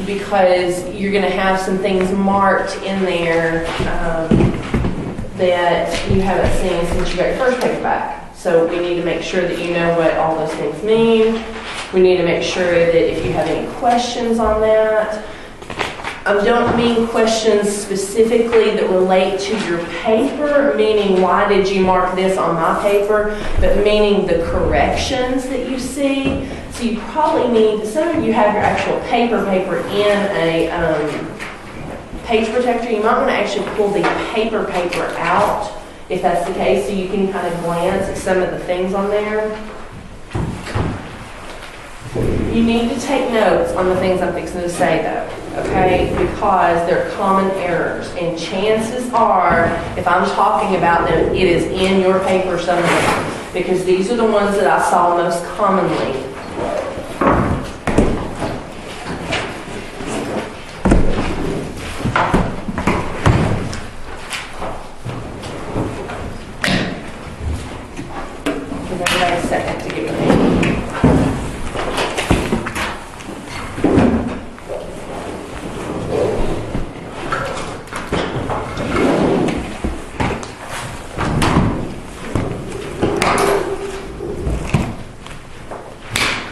because you're going to have some things marked in there that you haven't seen since you got your first paper back. So we need to make sure that you know what all those things mean. We need to make sure that if you have any questions on that, I don't mean questions specifically that relate to your paper, meaning why did you mark this on my paper, but meaning the corrections that you see. So you probably need, some of you have your actual paper in a page protector. You might want to actually pull the paper out if that's the case, so you can kind of glance at some of the things on there. You need to take notes on the things I'm fixing to say though, okay? Because they're common errors, and chances are, if I'm talking about them, it is in your paper somewhere, because these are the ones that I saw most commonly. Give everybody a second to get your paper.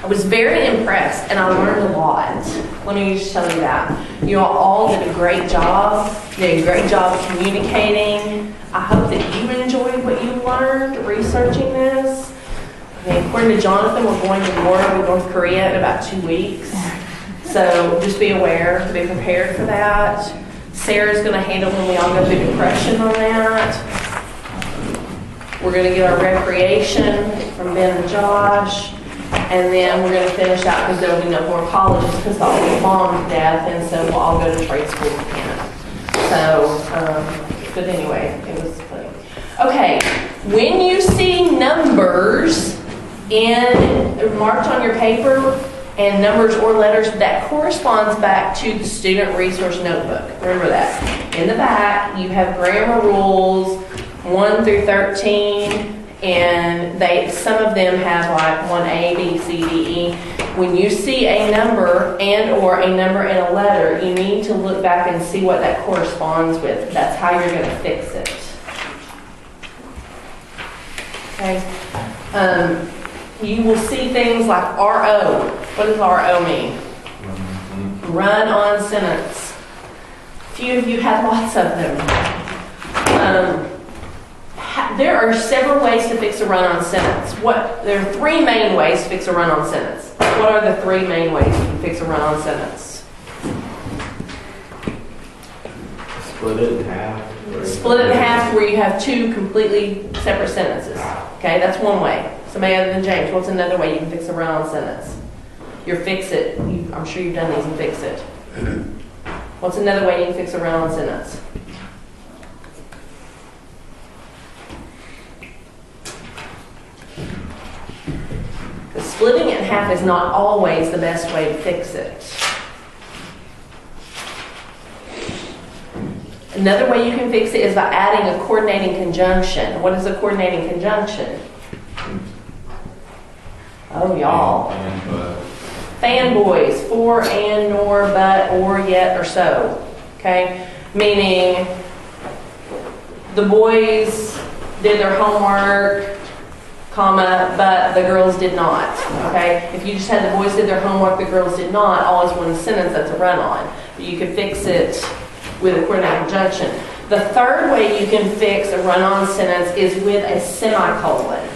I was very impressed and I learned a lot. Let me just tell you that. You all did a great job. You did a great job communicating. I hope that you enjoyed what you learned researching this. Okay, according to Jonathan, we're going to war with North Korea in about 2 weeks. So just be aware, be prepared for that. Sarah's going to handle when we all go through depression on that. We're going to get our recreation from Ben and Josh. And then we're going to finish out because there will be no more colleges because they'll all be bombed to death, and so we'll all go to trade school in Canada. So, but anyway, it was funny. Okay, when you see numbers marked on your paper and numbers or letters, that corresponds back to the student resource notebook. Remember that. In the back, you have grammar rules 1 through 13. And some of them have like 1A, B, C, D, E. When you see a number or a number in a letter, you need to look back and see what that corresponds with. That's how you're going to fix it. Okay. You will see things like RO. What does RO mean? Run on sentence. Few of you have lots of them. There are several ways to fix a run-on sentence. There are 3 main ways to fix a run-on sentence. What are the 3 main ways you can fix a run-on sentence? Split it in half. Split it in half where you have 2 completely separate sentences. Okay, that's one way. Somebody other than James, what's another way you can fix a run-on sentence? Your fix it. I'm sure you've done these and fix it. What's another way you can fix a run-on sentence? Splitting it in half is not always the best way to fix it. Another way you can fix it is by adding a coordinating conjunction. What is a coordinating conjunction? Oh, y'all. Fanboys. For, and, nor, but, or, yet, or so. Okay? Meaning the boys did their homework, comma, but the girls did not, okay? If you just had the boys did their homework, the girls did not, all is one sentence, that's a run-on. But you can fix it with a coordinating conjunction. The third way you can fix a run-on sentence is with a semicolon.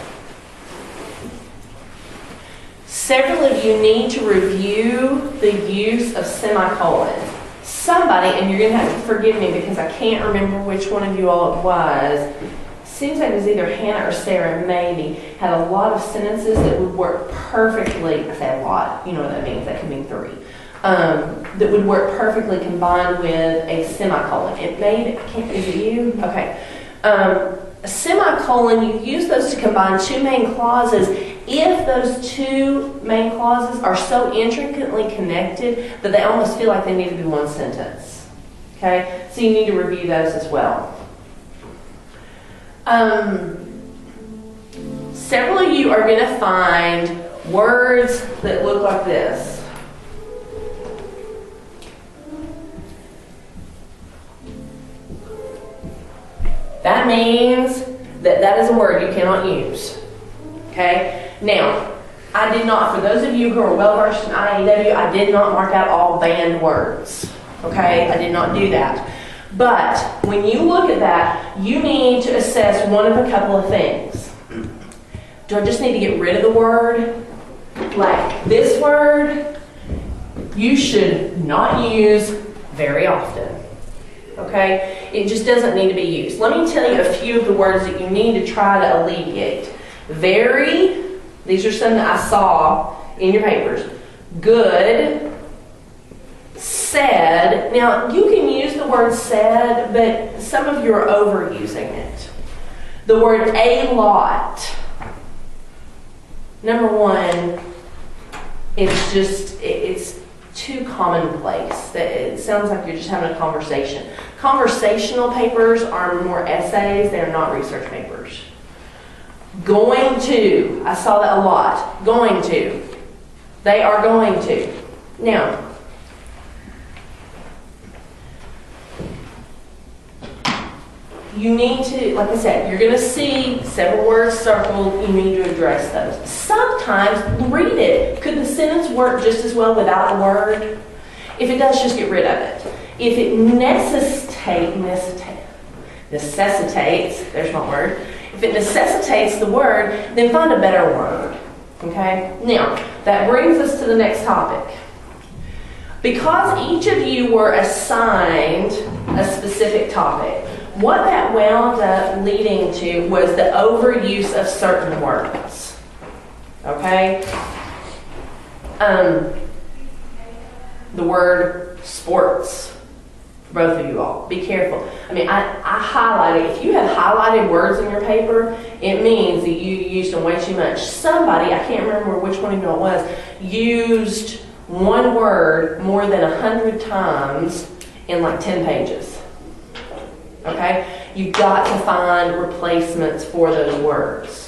Several of you need to review the use of semicolons. Somebody, and you're going to have to forgive me because I can't remember which one of you all it was, seems like it was either Hannah or Sarah, maybe, had a lot of sentences that would work perfectly. I say a lot, you know what that means, that could mean 3. That would work perfectly combined with a semicolon. Is it you? Okay. A semicolon, you use those to combine 2 main clauses if those 2 main clauses are so intricately connected that they almost feel like they need to be one sentence. Okay? So you need to review those as well. Several of you are going to find words that look like this. that means that that is a word you cannot use. Okay? Now, I did not, for those of you who are well versed in IEW, I did not mark out all banned words. Okay? I did not do that. But when you look at that, you need to assess one of a couple of things. Do I just need to get rid of the word? Like this word, you should not use very often. Okay? It just doesn't need to be used. Let me tell you a few of the words that you need to try to alleviate. Very, these are some that I saw in your papers. Good. Said. Now, you can use the word said, but some of you are overusing it. The word a lot. Number one, it's too commonplace. It sounds like you're just having a conversation. Conversational papers are more essays, they're not research papers. Going to, I saw that a lot. Going to. They are going to. Now, you need to, like I said, you're going to see several words circled. You need to address those. Sometimes, read it. Could the sentence work just as well without a word? If it does, just get rid of it. If it necessitates, there's my word. If it necessitates the word, then find a better word. Okay? Now, that brings us to the next topic. Because each of you were assigned a specific topic, what that wound up leading to was the overuse of certain words. Okay? The word sports. Both of you all. Be careful. I mean, I highlighted. If you have highlighted words in your paper, it means that you used them way too much. Somebody, I can't remember which one of you it was, used one word more than 100 times in like 10 pages. Okay? You've got to find replacements for those words.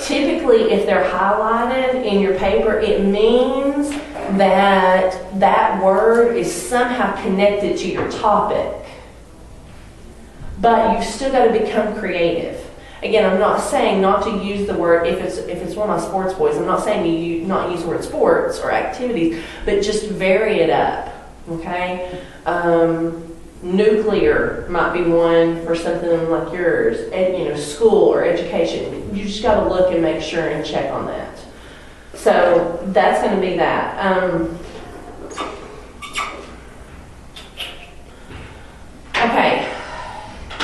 Typically, if they're highlighted in your paper, it means that that word is somehow connected to your topic. But you've still got to become creative. Again, I'm not saying not to use the word if it's one of my sports boys. I'm not saying to not use the word sports or activities, but just vary it up. Okay? Nuclear might be one for something like yours, school or education. You just got to look and make sure and check on that. So that's going to be that. Okay.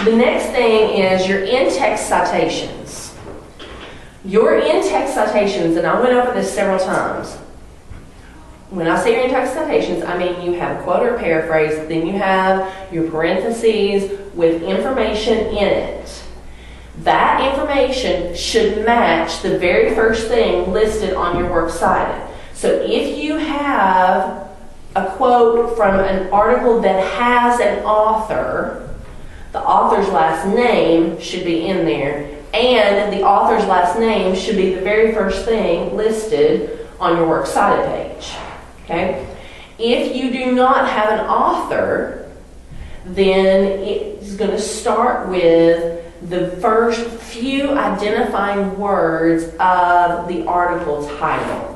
The next thing is your in-text citations. Your in-text citations, and I went over this several times. When I say your in-text citations, I mean you have a quote or paraphrase, then you have your parentheses with information in it. That information should match the very first thing listed on your works cited. So if you have a quote from an article that has an author, the author's last name should be in there, and the author's last name should be the very first thing listed on your works cited page. Okay? If you do not have an author, then it's going to start with the first few identifying words of the article title.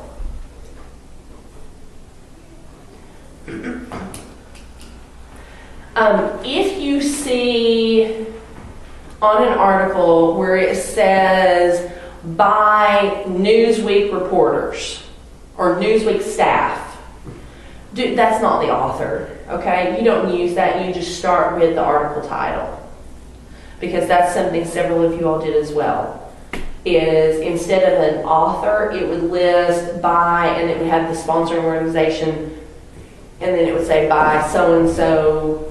If you see on an article where it says by Newsweek reporters or Newsweek staff, that's not the author, okay? You don't use that, you just start with the article title. Because that's something several of you all did as well. Is instead of an author, it would list by, and it would have the sponsoring organization, and then it would say by so-and-so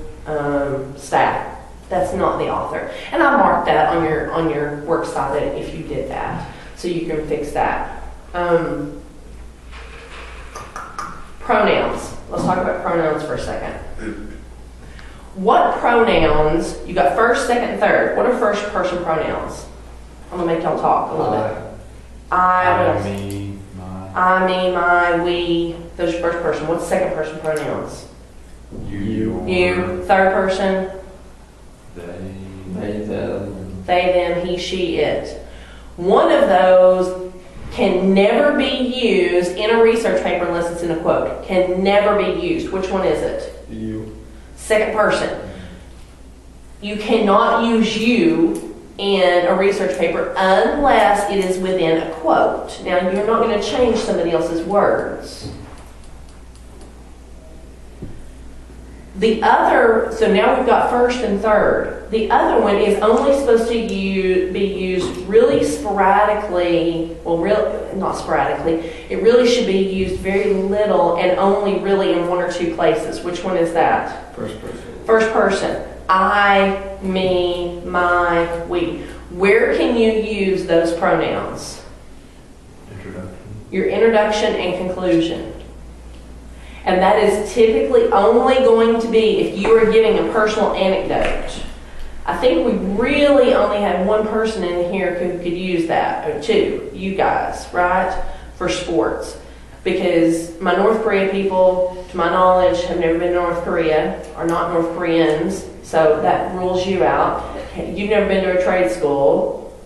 staff. That's not the author. And I marked that on your works cited if you did that. So you can fix that. Pronouns. Let's talk about pronouns for a second. What pronouns, you got first, second, third. What are first person pronouns? I'm going to make y'all talk a little bit. I, me, my. I, me, my, we. Those are first person. What's second person pronouns? You. You. Third person? They, them. they, them, he, she, it. One of those can never be used in a research paper unless it's in a quote. Can never be used. Which one is it? You. Second person. You cannot use you in a research paper unless it is within a quote. Now, you're not going to change somebody else's words. The other, so now we've got first and third. The other one is only supposed to be used really sporadically, well, not sporadically, it really should be used very little and only really in one or two places. Which one is that? First person. First person. I, me, my, we. Where can you use those pronouns? Introduction. Your introduction and conclusion. And that is typically only going to be if you are giving a personal anecdote. I think we really only had one person in here who could use that, or two, you guys, right? For sports. Because my North Korea people, to my knowledge, have never been to North Korea, are not North Koreans, so that rules you out. You've never been to a trade school.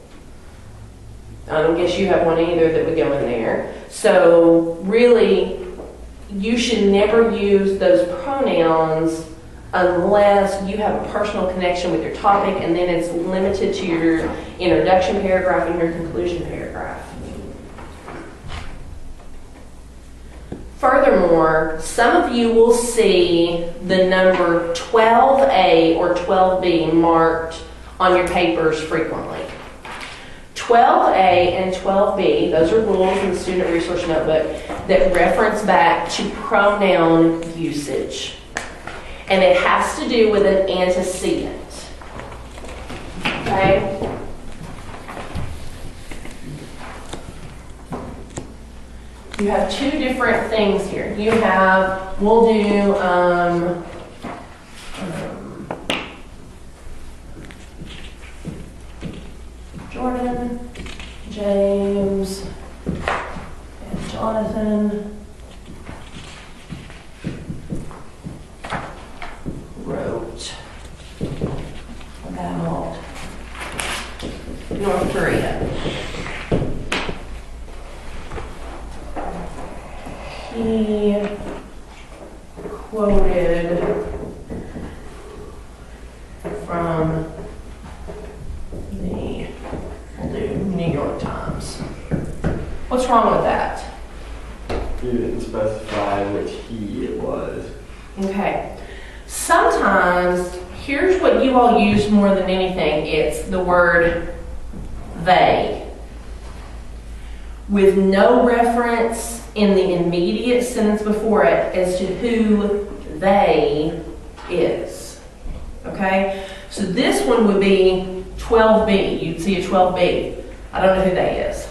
I don't guess you have one either that would go in there. So really, you should never use those pronouns unless you have a personal connection with your topic, and then it's limited to your introduction paragraph and your conclusion paragraph. Furthermore, some of you will see the number 12A or 12B marked on your papers frequently. 12A and 12B, those are rules in the Student Resource Notebook that reference back to pronoun usage. And it has to do with an antecedent. Okay? You have two different things here. You have, we'll do, Jordan, James, and Jonathan wrote about North Korea. He quoted from the, we'll do New York Times. What's wrong with that? You didn't specify which he it was. Okay. Sometimes, here's what you all use more than anything. It's the word they, with no reference in the immediate sentence before it as to who they is. Okay? So this one would be 12B. You'd see a 12B. I don't know who they is.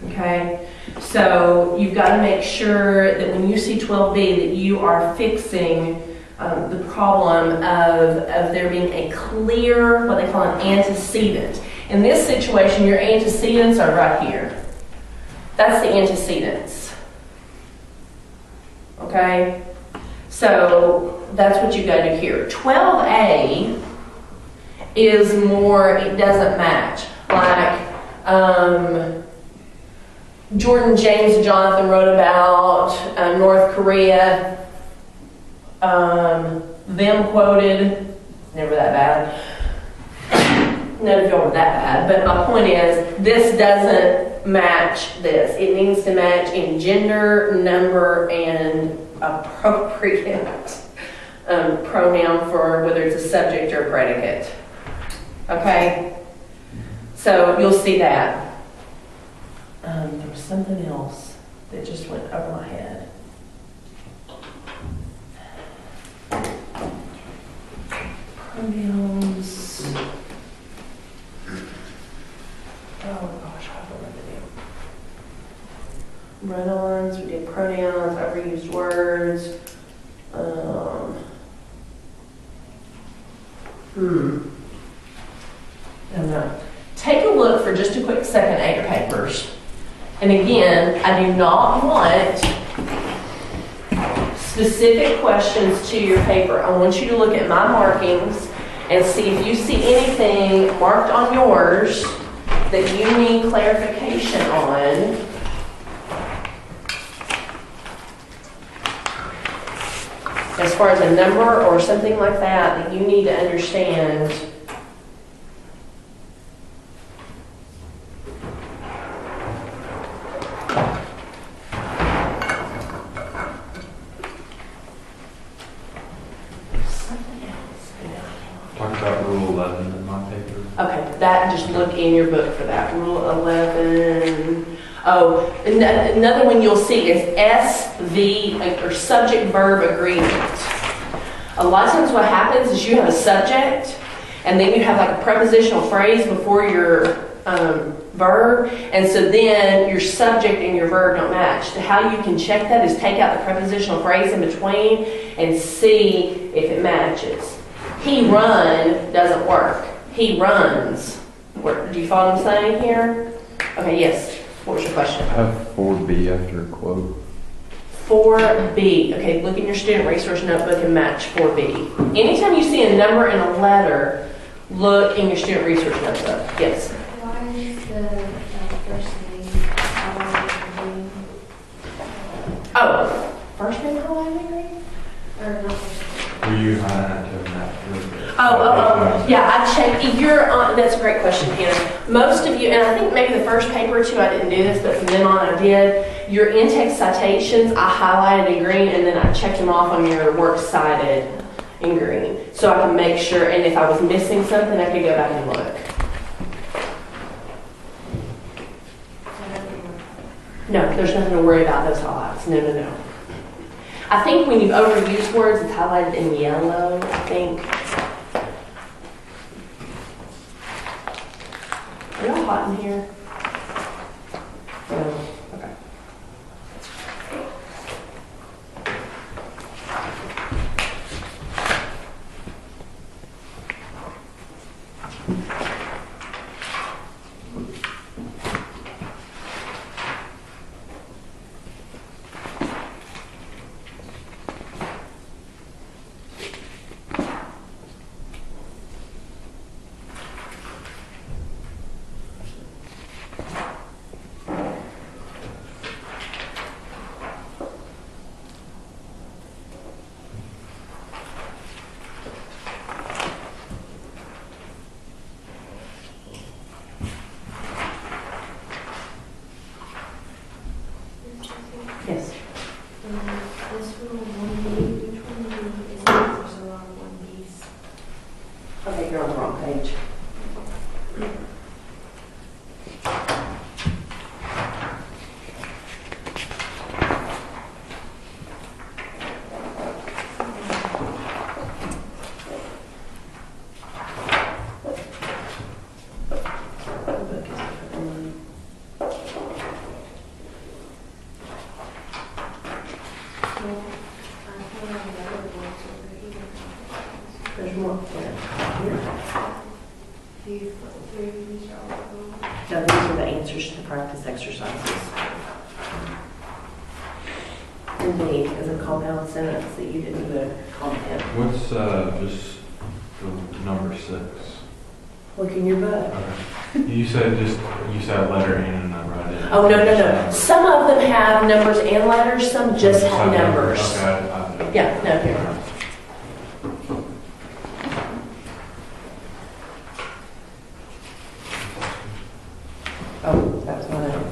Okay? So you've got to make sure that when you see 12B that you are fixing the problem of there being a clear, what they call an antecedent. In this situation, your antecedents are right here. That's the antecedents. Okay? So that's what you got to do here. 12A is more, it doesn't match. Like, Jordan, James, and Jonathan wrote about North Korea. Them quoted, never that bad. None of y'all were that bad. But my point is, this doesn't match this. It needs to match in gender, number, and appropriate pronoun for whether it's a subject or a predicate. Okay? So you'll see that. There was something else that just went over my head. Pronouns. Oh gosh, I don't know what to do. Run-ons, we did pronouns, overused words. I don't know. Take a look for just a quick second at your papers. And again, I do not want specific questions to your paper. I want you to look at my markings and see if you see anything marked on yours that you need clarification on. As far as a number or something like that you need to understand. Talked about Rule 11 in my paper. Okay, that, just look in your book for that. Rule 11. Oh, another one you'll see is SV, or subject verb agreement. A lot of times what happens is you have a subject, and then you have like a prepositional phrase before your verb, and so then your subject and your verb don't match. So how you can check that is take out the prepositional phrase in between and see if it matches. He run doesn't work. He runs. Do you follow what I'm saying here? Okay, yes. What was your question? I have 4B after a quote. 4B. Okay, look in your student resource notebook and match 4B. Anytime you see a number in a letter, look in your student resource notebook. Yes? Why is the first name highlighted green? Oh, first name highlighted green? Or not first name? Were you highlighting to that? Yeah, I checked. If you're on, that's a great question, Hannah. Most of you, and I think maybe the first paper or two I didn't do this, but from then on I did. Your in-text citations I highlighted in green, and then I checked them off on your works cited in green, so I can make sure. And if I was missing something, I could go back and look. No, there's nothing to worry about those highlights. No. I think when you've overused words, it's highlighted in yellow, I think. Are y'all hot in here? No. Okay. Yes. This rule 1B, which one is that? There's a lot of 1Bs. Okay, you're on the wrong page. There's more. These are all. No, these are the answers to the practice exercises. Indeed, as a compound sentence that you didn't do a comment. What's just the number 6? Look in your book. Okay. You said a letter and a number. I didn't. Oh, no. Some of them have numbers and letters, some just have numbers. Okay. Yeah, no, here. Oh, that was my note.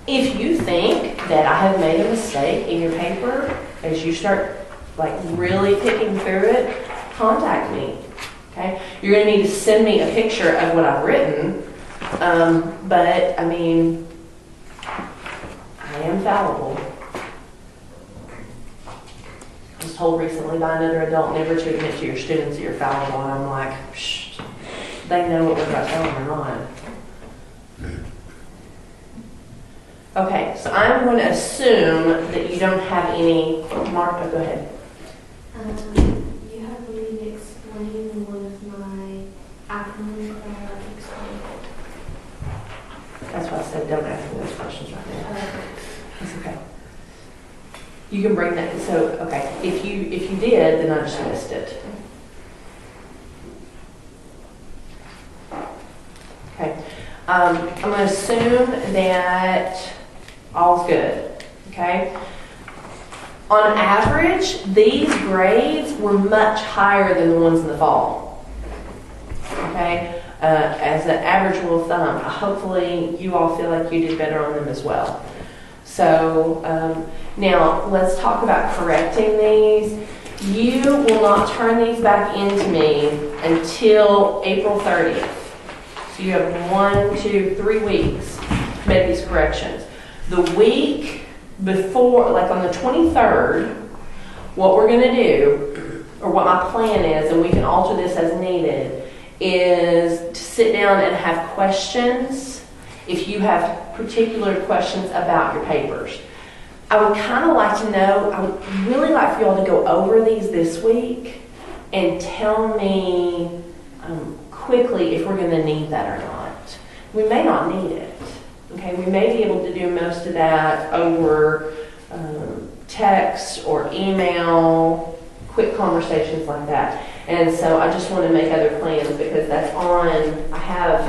If you think that I have made a mistake in your paper, as you start like really picking through it, contact me. Okay? You're gonna need to send me a picture of what I've written. But I mean, I am fallible. I was told recently by another adult never to admit to your students that you're fallible, and I'm like, shh, they know what we're about to tell them or not. Okay, so I'm going to assume that you don't have any go ahead. You have me explain one of my acronyms that I like to explain. That's why I said don't ask me those questions right now. It's okay. You can bring that, so, okay, if you did, then I just missed it. Okay, I'm gonna assume that all's good, okay? On average, these grades were much higher than the ones in the fall, okay? As an average rule of thumb, hopefully you all feel like you did better on them as well. So now let's talk about correcting these. You will not turn these back into me until April 30th. So you have 1, 2, 3 weeks to make these corrections. The week before, like on the 23rd, what we're going to do, or what my plan is, and we can alter this as needed, is to sit down and have questions if you have particular questions about your papers. I would kind of like to know, I would really like for you all to go over these this week and tell me quickly if we're going to need that or not. We may not need it. Okay, we may be able to do most of that over text or email, quick conversations like that. And so I just want to make other plans because that's on, I have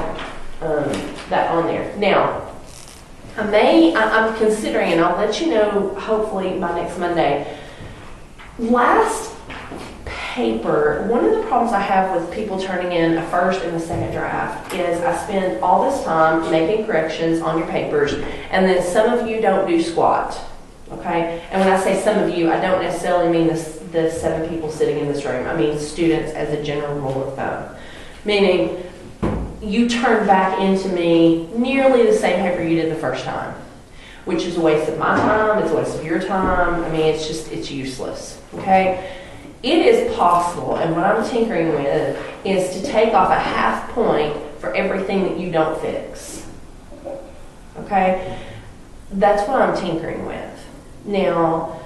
that on there. Now, I'm considering, and I'll let you know hopefully by next Monday. Last paper, one of the problems I have with people turning in a first and a second draft is I spend all this time making corrections on your papers, and then some of you don't do squat, okay? And when I say some of you, I don't necessarily mean the 7 people sitting in this room. I mean students as a general rule of thumb. Meaning, you turn back into me nearly the same paper you did the first time, which is a waste of my time, it's a waste of your time. I mean, it's useless, okay? It is possible, and what I'm tinkering with is to take off a half point for everything that you don't fix. Okay? That's what I'm tinkering with. Now,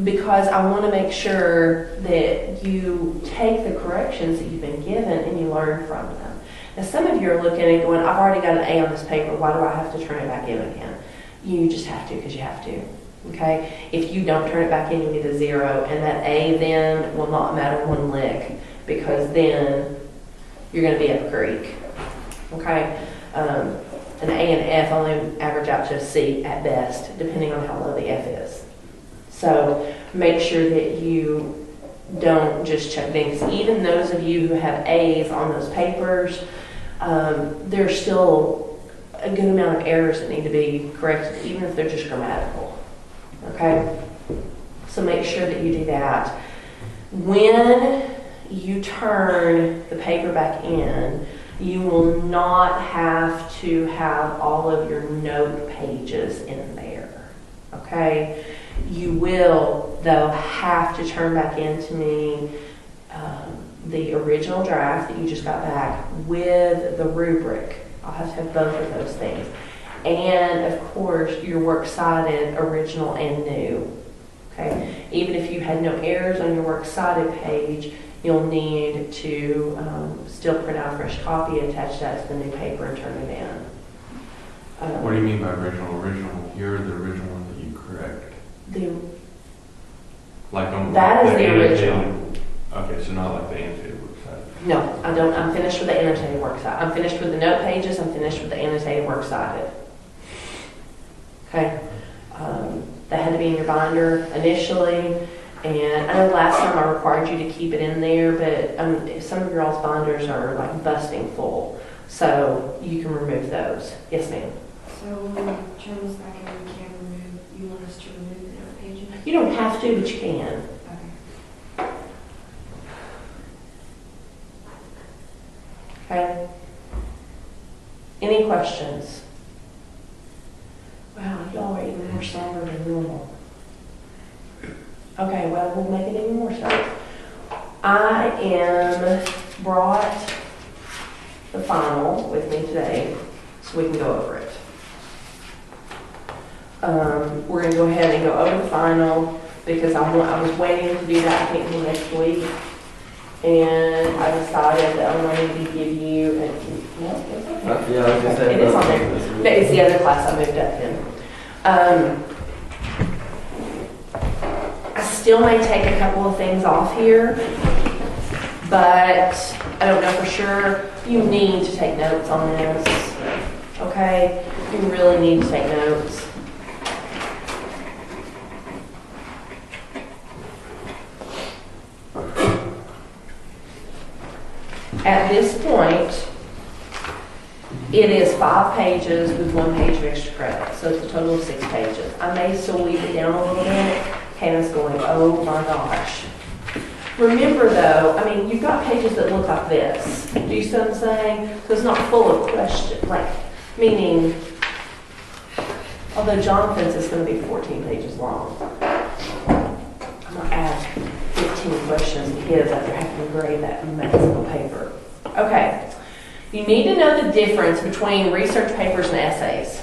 because I want to make sure that you take the corrections that you've been given and you learn from them. Now, some of you are looking and going, I've already got an A on this paper, why do I have to turn it back in again? You just have to because you have to. Okay? If you don't turn it back in, you get a 0, and that A then will not matter one lick because then you're going to be up Greek. Okay? An A and F only average out to a C at best, depending on how low the F is. So make sure that you don't just check things. Even those of you who have A's on those papers, there's still a good amount of errors that need to be corrected, even if they're just grammatical. Okay? So make sure that you do that. When you turn the paper back in, you will not have to have all of your note pages in there. Okay? You will, though, have to turn back into me the original draft that you just got back with the rubric. I'll have to have both of those things. And, of course, your works cited, original and new. Okay? Even if you had no errors on your works cited page, you'll need to still print out a fresh copy, attach that to the new paper, and turn it in. What do you mean by original? Original, you're the original one that you correct. Like on That is the the annotated- original. Okay, so not like the annotated works cited. No, I don't. I'm finished with the annotated works cited. I'm finished with the note pages. I'm finished with the annotated works cited. Okay. That had to be in your binder initially. And I know last time I required you to keep it in there, but some of your all's binders are like busting full. So you can remove those. Yes, ma'am. So when we turn this back in, we can't remove, you want us to remove the note pages? You don't have to, but you can. Okay. Okay. Any questions? Wow, y'all are even more somber than normal. Okay, well, we'll make it even more so. I am brought the final with me today so we can go over it. We're going to go ahead and go over the final because I was waiting to do that, I think, until next week. And I decided that I'm going to give you, no, it's okay. Yeah, I was gonna say. It is on there. No, it's the other class I moved up in. I still may take a couple of things off here, but I don't know for sure. You need to take notes on this, okay? You really need to take notes. At this point, it is 5 pages with 1 page of extra credit, so it's a total of 6 pages. I may still weave it down a little bit. Hannah's going, oh my gosh. Remember though, I mean, you've got pages that look like this. Do you see what I'm saying? So it's not full of questions, like, meaning, although Jonathan's is going to be 14 pages long. I'm going to ask 15 questions to his after having to grade that massive paper. Okay. You need to know the difference between research papers and essays.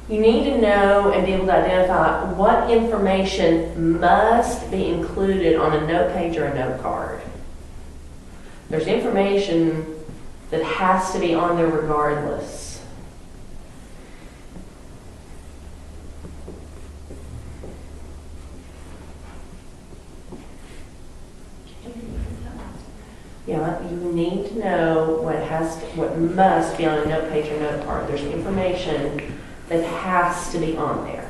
You need to know and be able to identify what information must be included on a note page or a note card. There's information that has to be on there regardless. Yeah, you need to know what must be on a note page or note card. There's information that has to be on there.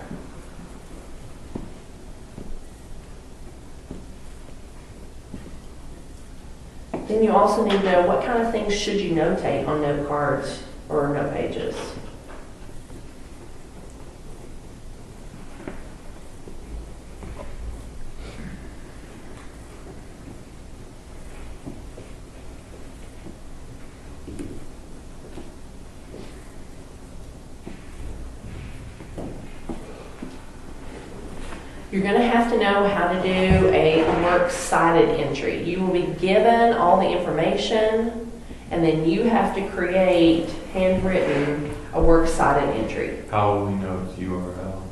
Then you also need to know what kind of things should you notate on note cards or note pages. You're going to have to know how to do a works cited entry. You will be given all the information, and then you have to create, handwritten, a works cited entry. How will we know it's URL?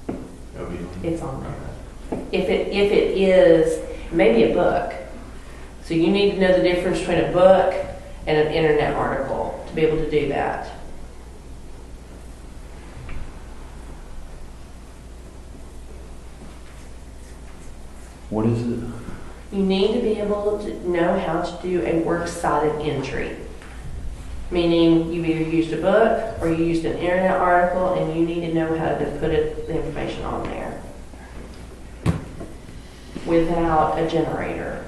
It'll be on. It's on there. If it is, maybe a book. So you need to know the difference between a book and an internet article to be able to do that. What is it? You need to be able to know how to do a works cited entry. Meaning you either used a book or you used an internet article, and you need to know how to put the information on there without a generator.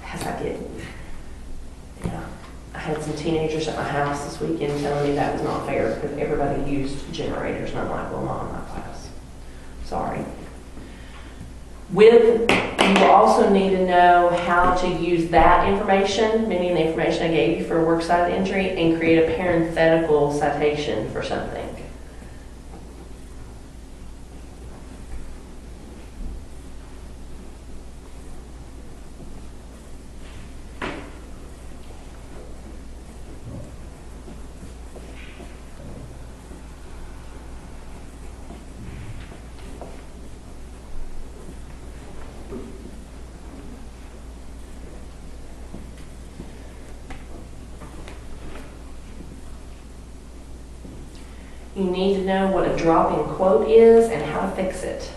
As I did. Yeah. I had some teenagers at my house this weekend telling me that was not fair because everybody used generators, and I'm like, well, not in my class. Sorry. You will also need to know how to use that information, meaning the information I gave you for a works cited entry, and create a parenthetical citation for something. You need to know what a drop-in quote is and how to fix it.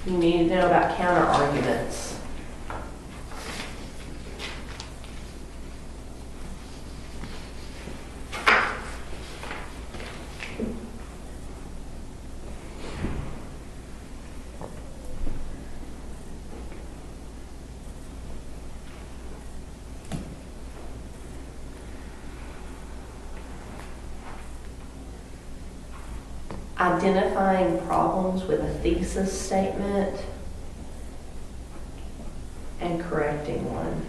You need to know about counter arguments. identifying problems with a thesis statement, and correcting one.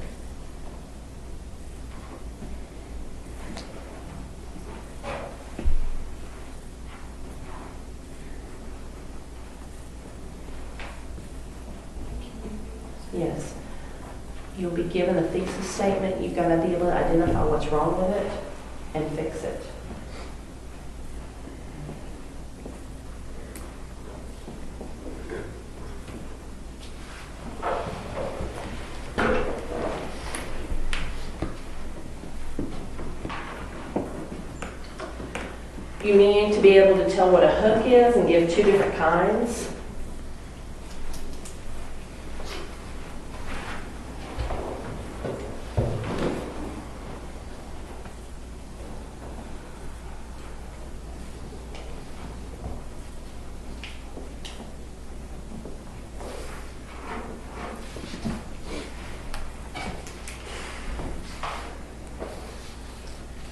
Yes. You'll be given a thesis statement. You've got to be able to identify what's wrong with it and fix it. You need to be able to tell what a hook is and give two different kinds.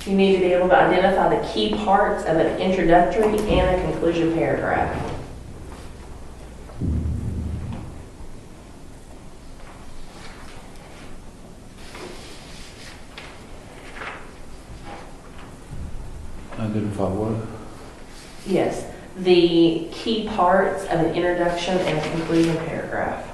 You need to be able to identify the key parts of an introductory and a conclusion paragraph. Identify what? Yes, the key parts of an introduction and a conclusion paragraph.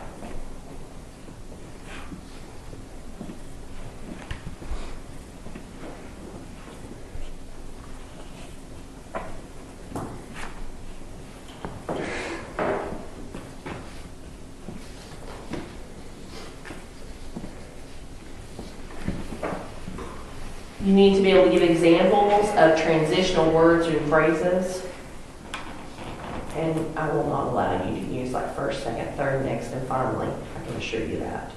You need to be able to give examples of transitional words and phrases. And I will not allow you to use like first, second, third, next, and finally. I can assure you that.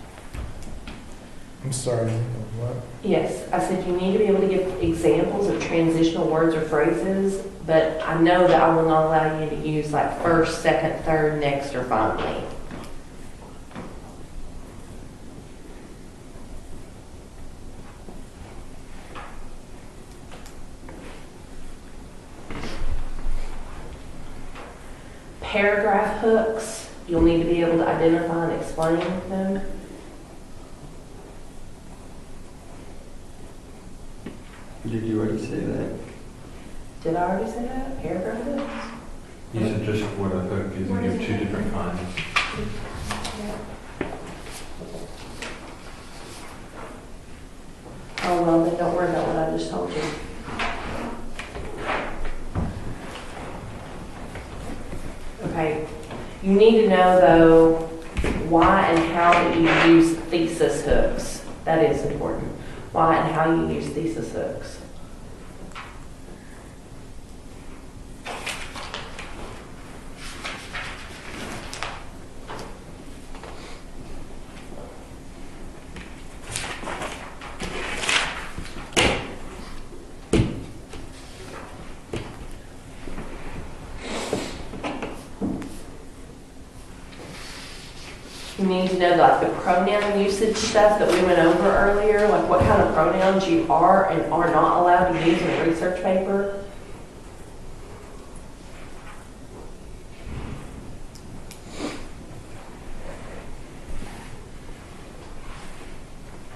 I'm sorry, what? Yes, I said you need to be able to give examples of transitional words or phrases, but I know that I will not allow you to use like first, second, third, next, or finally. Paragraph hooks, you'll need to be able to identify and explain them. Did you already say that? Did I already say that? Paragraph hooks? You said just what a hook is and give two different kinds. Oh, well, then don't worry about what I just told you. Okay, you need to know though why and how that you use thesis hooks. That is important. Why and how you use thesis hooks. You need to know like the pronoun usage stuff that we went over earlier, like what kind of pronouns you are and are not allowed to use in a research paper.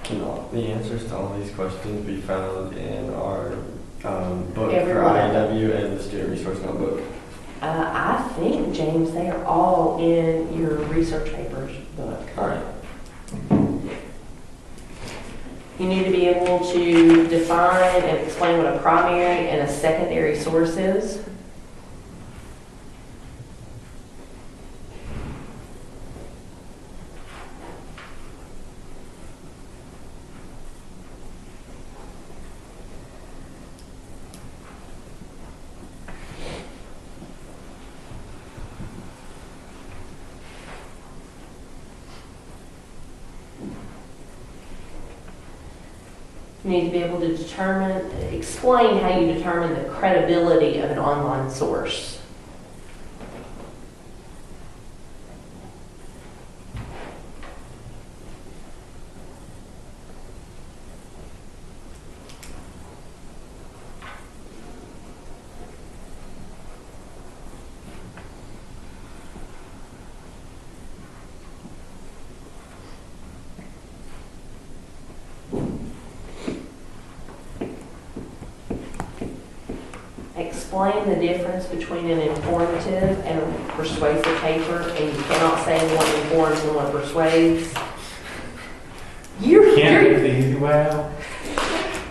Can all the answers to all these questions be found in our book for Everyone. IAW and the Student Resource Notebook? I think, James, they are all in your research papers book. All right. You need to be able to define and explain what a primary and a secondary source is. You need to be able to explain how you determine the credibility of an online source. explain the difference between an informative and a persuasive paper, and you cannot say one informs and one persuades. You're Can't do the easy way out.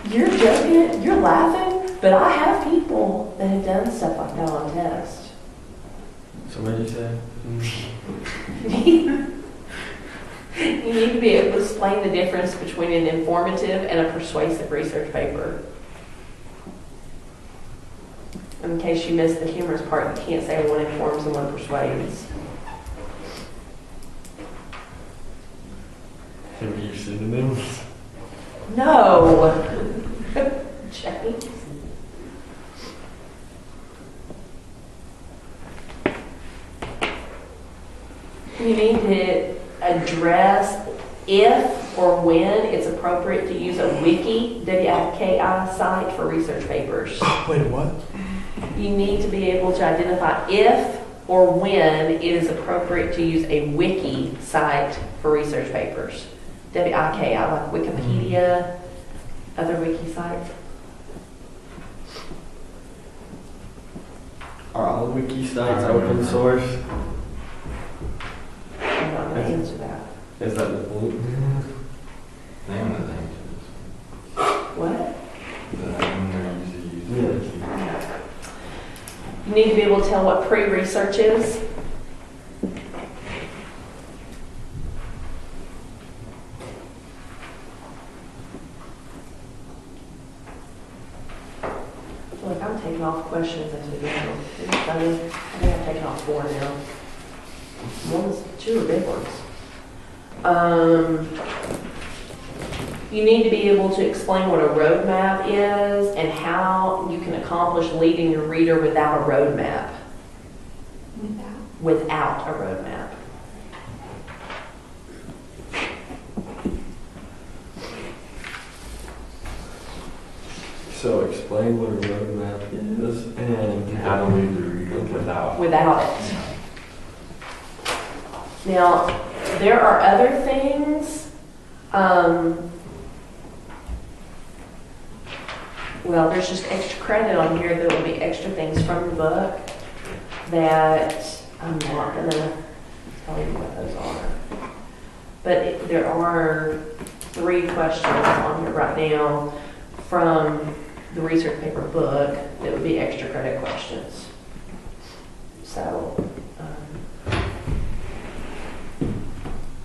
you're joking, you're laughing, but I have people that have done stuff like that on tests. So what did you say? You need to be able to explain the difference between an informative and a persuasive research paper. In case you missed the humorous part, you can't say one informs and one persuades. Can we use synonyms? No. Jackie. You need to address if or when it's appropriate to use a wiki, W-I-K-I site for research papers. Wait, what? You need to be able to identify if or when it is appropriate to use a wiki site for research papers. W-I-K-I, like Wikipedia, other wiki sites. Are all wiki sites open source? I'm not going to answer that. Is that the point? Name of the thing. What? The name they're usually using. You need to be able to tell what pre-research is. Look, I'm taking off questions as we go. Isn't it funny? I think I've taken off 4 now. Two are big ones. You need to be able to explain what a roadmap is and how you can accomplish leading your reader without a roadmap. Without a roadmap. So explain what a roadmap is and How to lead the reader without. Without it. Now, there are other things. Well, there's just extra credit on here. There will be extra things from the book that I'm not going to tell you what those are. But there are 3 questions on here right now from the research paper book that would be extra credit questions. So,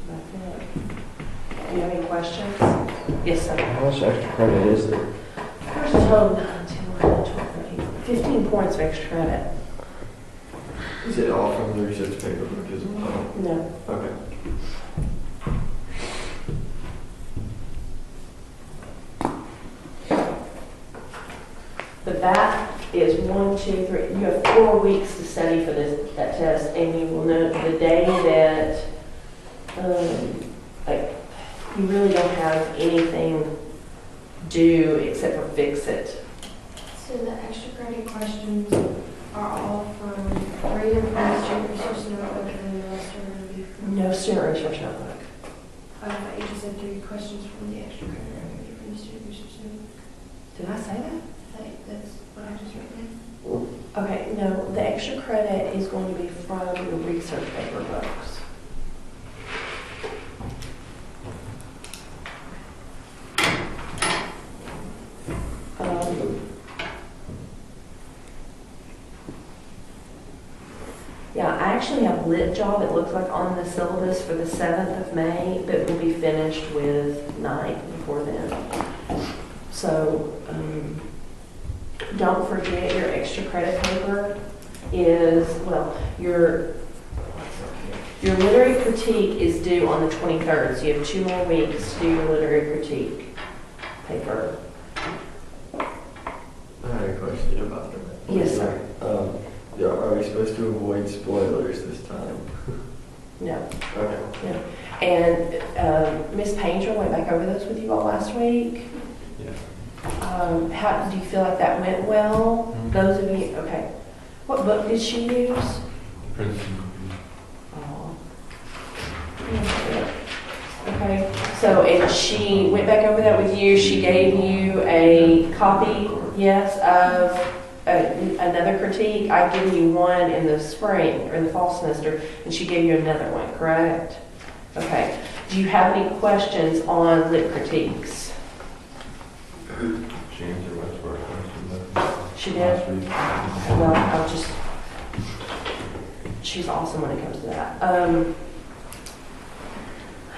that's it. Do you have any questions? Yes, sir. How much extra credit is there? There's a total of 9, 10, 11, 12, 13, 15 points of extra credit. is it all from the research paper book as well? No. Okay. But that is 1, 2, 3. You have 4 weeks to study for that test, and you will know the day that, like, you really don't have anything due except for fix it. So the extra credit questions are all from Freedom from Student Resource Notebook and the rest are going to be from... No student research notebook. I thought you just said 3 questions from the extra credit are going to be from the Student Resource Notebook. Did I say that? I think that's what I just wrote down. Okay, no, the extra credit is going to be from your research paper books. Yeah, I actually have lit job, it looks like, on the syllabus for the 7th of May, but we'll be finished with night before then. So, don't forget your extra credit paper is, well, your literary critique is due on the 23rd, so you have 2 more weeks to do your literary critique paper. I had a question about that. Yes, sir. Yeah, are we supposed to avoid spoilers this time? No. Okay. And Miss Painter went back over those with you all last week. Yeah. How do you feel like that went well? Mhm. Those of you, okay. What book did she use? Princeton. Oh. Okay, so and she went back over that with you. She gave you a copy, yes, of another critique. I've given you one in the spring or the fall semester, and she gave you another one, correct? Okay. Do you have any questions on lit critiques? She answered most of our questions. She did? Last week. Well, she's awesome when it comes to that. I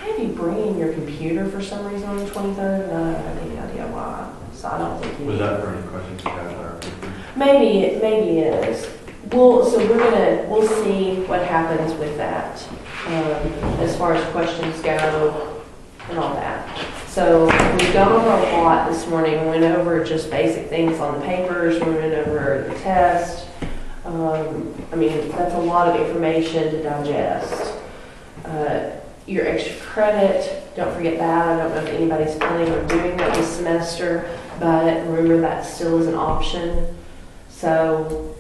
have you bringing your computer for some reason on the 23rd, and I don't have any idea why. So I don't think you. Was that for any questions you had on our paper? Maybe it is. We'll see what happens with that, as far as questions go and all that. So we've gone over a lot this morning. We went over just basic things on the papers. We went over the test. I mean, that's a lot of information to digest. Your extra credit, don't forget that. I don't know if anybody's planning on doing that this semester, but remember that still is an option. So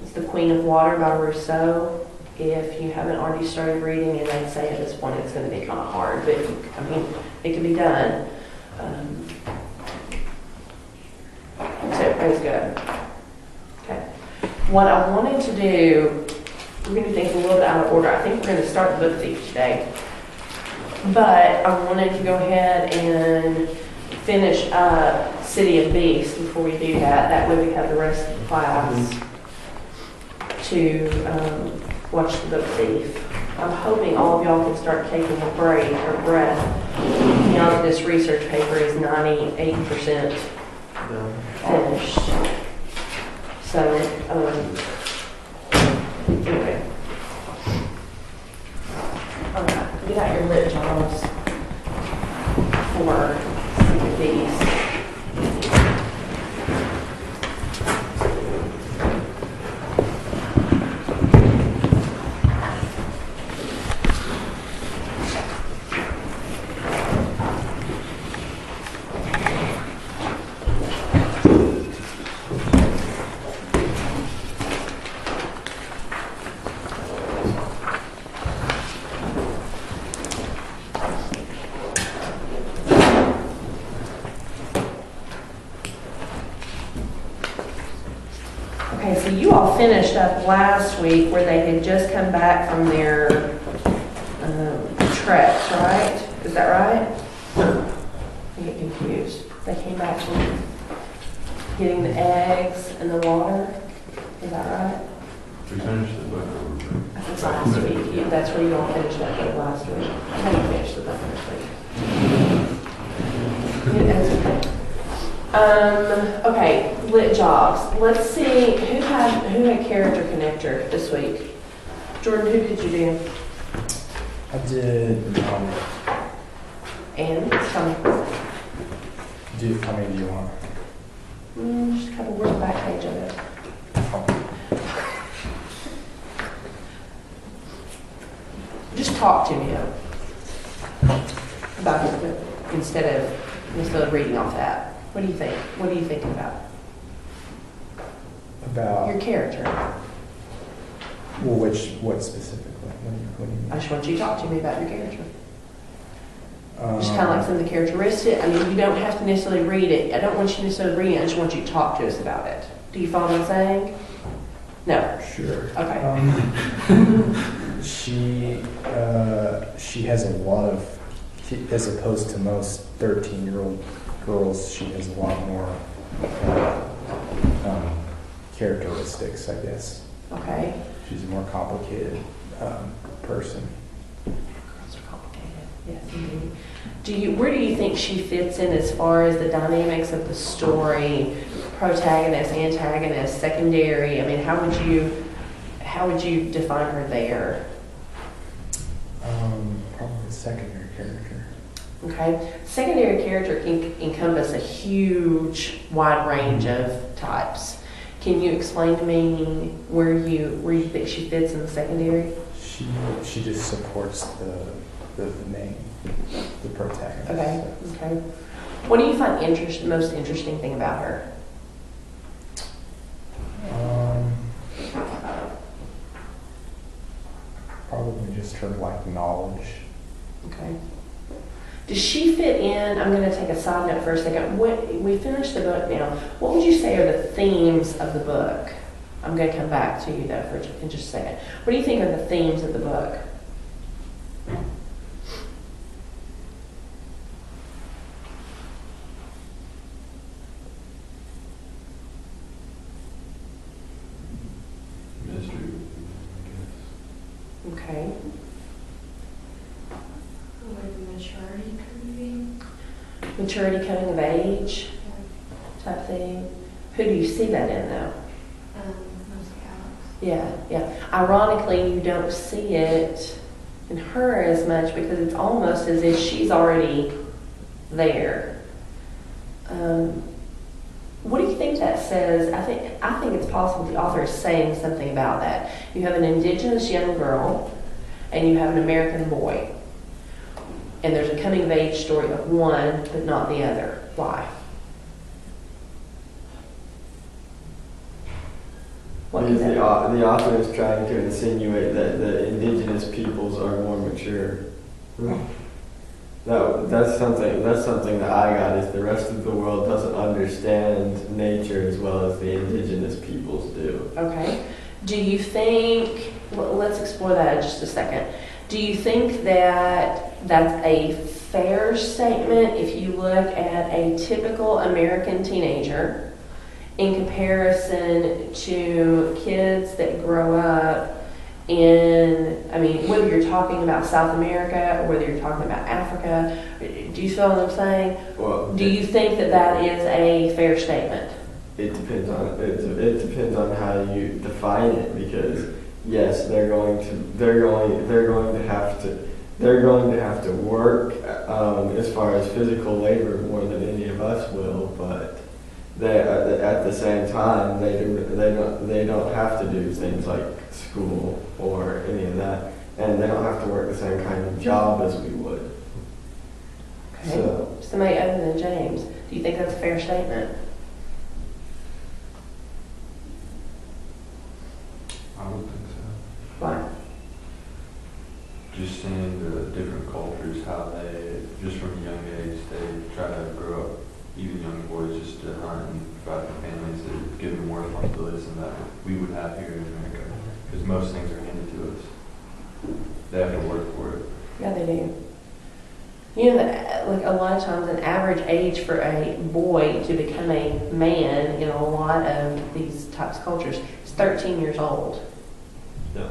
it's The Queen of Water by Rousseau. If you haven't already started reading, and I'd say at this point it's going to be kind of hard, but I mean, it can be done. So everything's good. Okay. What I wanted to do, we're going to do things a little bit out of order. I think we're going to start the book thief today. But I wanted to go ahead and finish up City of Beasts before we do that. That way we have the rest of the class to watch the book thief. I'm hoping all of y'all can start taking a break or breath. Now that this research paper is 98% finished. So, anyway. Alright, get out your lit jobs for these. Okay, so you all finished up last week where they had just come back from their treks, right? Is that right? I get confused. They came back from getting the eggs and the water. Is that right? We finished the book. That's last week. That's where you all finished that book last week. I didn't finish the book this week. That's okay. Okay, lit jobs. Let's see who had character connector this week. Jordan, who did you do? I did, And tell me. how many do you want? Just a couple words back page of it. Just talk to me about it instead of reading off that. What do you think? What are you thinking about? About, Your character. well, what specifically? What do you mean? I just want you to talk to me about your character. Just kind of like some of the characteristics. I mean, you don't have to necessarily read it. I don't want you to necessarily read it. I just want you to talk to us about it. Do you follow what I'm saying? No. Sure. Okay. She has a lot of, as opposed to most 13-year-old girls, she has a lot more characteristics, I guess. Okay. She's a more complicated person. Girls are complicated. Yes, indeed. Where do you think she fits in as far as the dynamics of the story, protagonist, antagonist, secondary? I mean, how would you define her there? Probably a secondary character. Okay. Secondary character can encompass a huge wide range of types. Can you explain to me where you think she fits in the secondary? She just supports the main, the protagonist. Okay. What do you find most interesting thing about her? Probably just her knowledge. Okay. Does she fit in? I'm going to take a side note for a second. We finished the book now. What would you say are the themes of the book? I'm going to come back to you though in just a second. What do you think are the themes of the book? Mystery, I Okay. Like maturity coming. Maturity, coming of age type thing. Who do you see that in though? Mostly Alex. Yeah. Ironically, you don't see it in her as much because it's almost as if she's already there. What do you think that says? I think it's possible the author is saying something about that. You have an indigenous young girl and you have an American boy. And there's a coming of age story of one, but not the other. Why? What Because is the, it? the author is trying to insinuate that the indigenous peoples are more mature. That's something that I got is the rest of the world doesn't understand nature as well as the indigenous peoples do. Okay. Do you think, well, let's explore that in just a second. Do you think that that's a fair statement if you look at a typical American teenager in comparison to kids that grow up in, I mean, whether you're talking about South America or whether you're talking about Africa, do you feel what I'm saying? Well, Do you think that that is a fair statement? it depends on how you define it, because yes, they're going to have to work as far as physical labor more than any of us will, but at the same time they don't have to do things like school or any of that, and they don't have to work the same kind of job as we would. Okay. So Somebody other than James, do you think that's a fair statement? I would think so. Why? Just seeing the different cultures, how they, just from a young age, they try to grow up, even young boys, just to hunt and provide for families, to give them more responsibilities than that we would have here in America. Because most things are handed to us. They have to work for it. Yeah, they do. You know, like a lot of times, an average age for a boy to become a man in a lot of these types of cultures is 13 years old. yeah.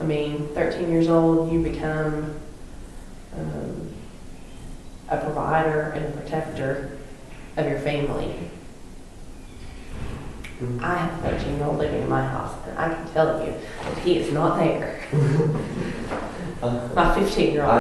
I mean, 13 years old, you become a provider and a protector of your family. I have a 13-year-old living in my house, and I can tell you that he is not there. My 15-year-old